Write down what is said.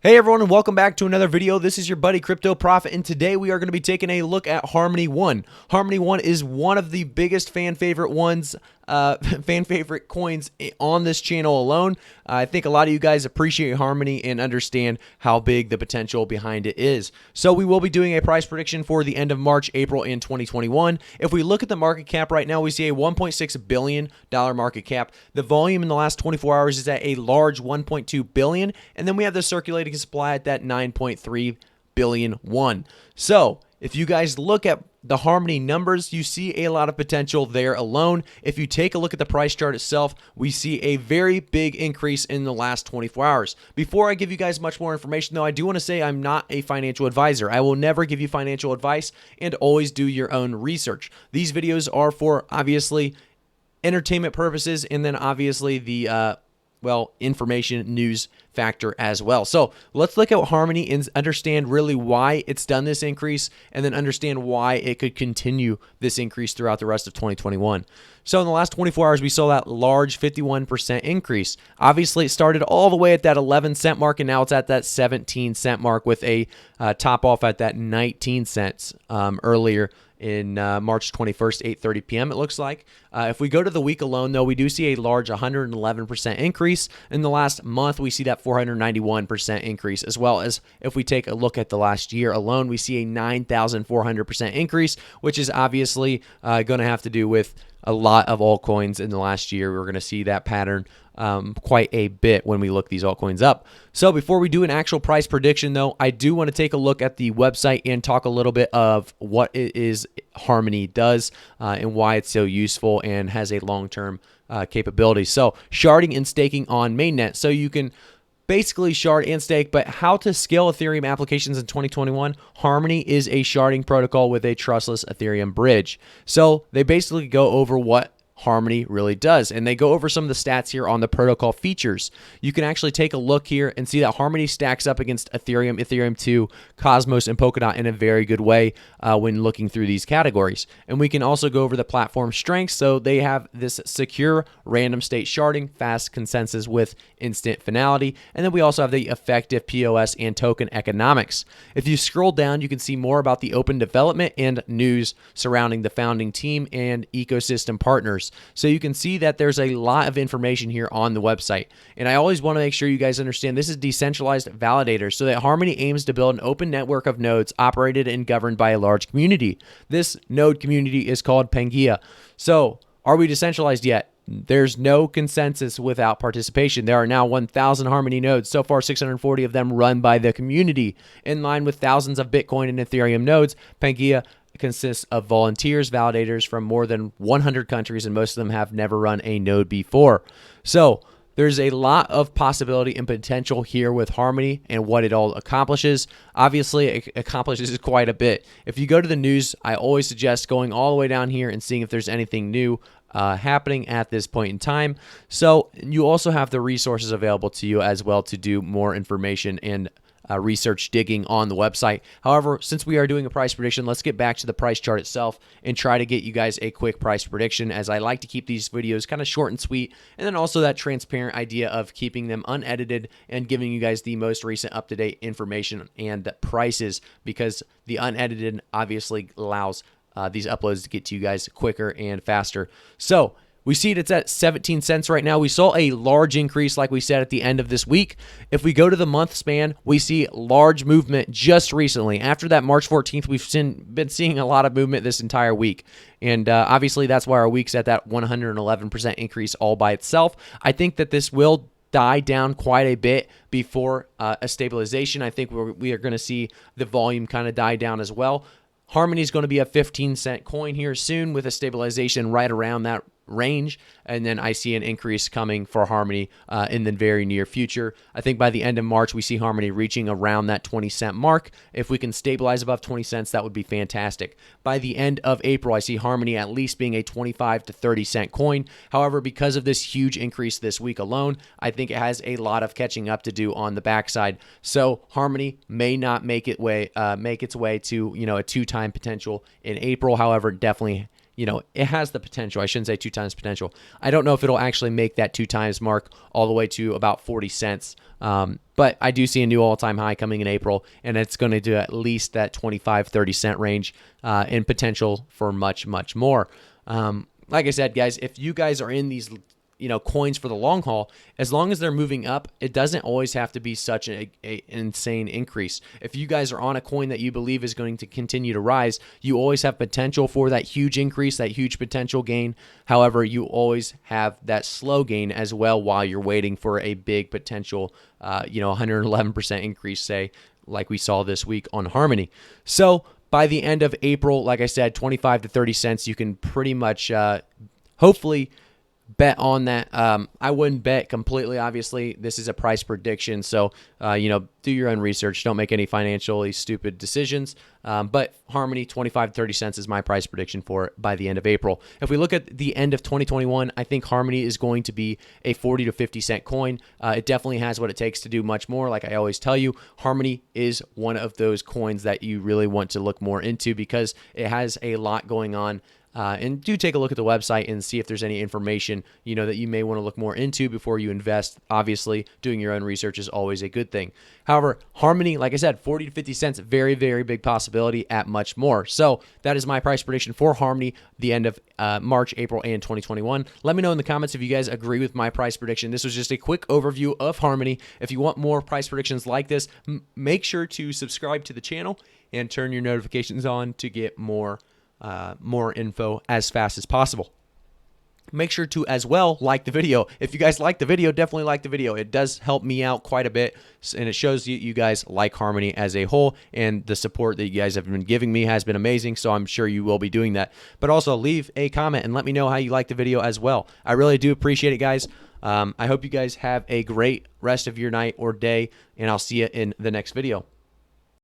Hey everyone, and welcome back to another video. This is your buddy Crypto Prophet, and today we are going to be taking a look at Harmony One. Harmony One is one of the biggest fan favorite coins on this channel alone. I think a lot of you guys appreciate Harmony and understand how big the potential behind it is. So we will be doing a price prediction for the end of March, April in 2021. If we look at the market cap right now, we see a $1.6 billion market cap. The volume in the last 24 hours is at a large 1.2 billion, and then we have the circulating supply at that 9.3 billion one. So if you guys look at the Harmony numbers, you see a lot of potential there alone. If you take a look at the price chart itself, we see a very big increase in the last 24 hours. Before I give you guys much more information, though, I do want to say I'm not a financial advisor. I will never give you financial advice, and always do your own research. These videos are for, obviously, entertainment purposes, and then obviously the information news factor as well. So let's look at Harmony and understand really why it's done this increase, and then understand why it could continue this increase throughout the rest of 2021. So in the last 24 hours, we saw that large 51% increase. Obviously, it started all the way at that 11-cent mark, and now it's at that 17-cent mark with a top off at that 19 cents earlier in March 21st, 8:30 p.m. it looks like. If we go to the week alone, though, we do see a large 111% increase. In the last month, we see that 491% increase, as well as if we take a look at the last year alone, we see a 9,400% increase, which is obviously going to have to do with a lot of altcoins in the last year. We're going to see that pattern quite a bit when we look these altcoins up. So before we do an actual price prediction, though, I do want to take a look at the website and talk a little bit of what it is Harmony does and why it's so useful and has a long-term capability. So sharding and staking on mainnet. So you can basically shard and stake, but how to scale Ethereum applications in 2021. Harmony is a sharding protocol with a trustless Ethereum bridge. So they basically go over what Harmony really does, and they go over some of the stats here on the protocol features. You can actually take a look here and see that Harmony stacks up against Ethereum, Ethereum 2, Cosmos, and Polkadot in a very good way when looking through these categories. And we can also go over the platform strengths. So they have this secure random state sharding, fast consensus with instant finality, and then we also have the effective POS and token economics. If you scroll down, you can see more about the open development and news surrounding the founding team and ecosystem partners. So you can see that there's a lot of information here on the website. And I always want to make sure you guys understand this is decentralized validators, so that Harmony aims to build an open network of nodes operated and governed by a large community. This node community is called Pangea. So are we decentralized yet? There's no consensus without participation. There are now 1,000 Harmony nodes. So far, 640 of them run by the community. In line with thousands of Bitcoin and Ethereum nodes, Pangea consists of volunteers, validators from more than 100 countries, and most of them have never run a node before. So there's a lot of possibility and potential here with Harmony and what it all accomplishes. Obviously, it accomplishes quite a bit. If you go to the news, I always suggest going all the way down here and seeing if there's anything new happening at this point in time. So you also have the resources available to you as well to do more information and research digging on the website. However, since we are doing a price prediction, let's get back to the price chart itself and try to get you guys a quick price prediction, as I like to keep these videos kind of short and sweet, and then also that transparent idea of keeping them unedited and giving you guys the most recent up-to-date information and prices, because the unedited obviously allows these uploads to get to you guys quicker and faster. So we see it's at 17 cents right now. We saw a large increase, like we said, at the end of this week. If we go to the month span, we see large movement just recently. After that March 14th, we've been seeing a lot of movement this entire week. And obviously, that's why our week's at that 111% increase all by itself. I think that this will die down quite a bit before a stabilization. I think we are going to see the volume kind of die down as well. Harmony is going to be a 15-cent coin here soon, with a stabilization right around that range, and then I see an increase coming for Harmony in the very near future. I think by the end of March, we see Harmony reaching around that 20-cent mark. If we can stabilize above 20 cents, that would be fantastic. By the end of April, I see Harmony at least being a 25 to 30-cent coin. However, because of this huge increase this week alone, I think it has a lot of catching up to do on the backside. So Harmony may not make its way to a 2-time potential in April. However, definitely it has the potential. I shouldn't say 2 times potential. I don't know if it'll actually make that 2 times mark all the way to about 40 cents. But I do see a new all-time high coming in April, and it's going to do at least that 25, 30 cent range in potential for much, much more. Like I said, guys, if you guys are in these coins for the long haul, as long as they're moving up, it doesn't always have to be such an insane increase. If you guys are on a coin that you believe is going to continue to rise, you always have potential for that huge increase, that huge potential gain. However, you always have that slow gain as well while you're waiting for a big potential, 111% increase, say, like we saw this week on Harmony. So by the end of April, like I said, 25 to 30 cents, you can pretty much, hopefully, bet on that. I wouldn't bet completely. Obviously, this is a price prediction, so do your own research. Don't make any financially stupid decisions. But Harmony, 25 to 30 cents is my price prediction for it by the end of April. If we look at the end of 2021, I think Harmony is going to be a 40 to 50 cent coin. It definitely has what it takes to do much more. Like I always tell you, Harmony is one of those coins that you really want to look more into because it has a lot going on. And do take a look at the website and see if there's any information, that you may want to look more into before you invest. Obviously, doing your own research is always a good thing. However, Harmony, like I said, 40 to 50 cents, very, very big possibility at much more. So that is my price prediction for Harmony, the end of March, April, and 2021. Let me know in the comments if you guys agree with my price prediction. This was just a quick overview of Harmony. If you want more price predictions like this, make sure to subscribe to the channel and turn your notifications on to get more info as fast as possible. Make sure to as well like the video. If you guys like the video, definitely like the video. It does help me out quite a bit, and it shows you guys like Harmony as a whole, and the support that you guys have been giving me has been amazing, so I'm sure you will be doing that. But also leave a comment and let me know how you like the video as well. I really do appreciate it, guys. I hope you guys have a great rest of your night or day, and I'll see you in the next video.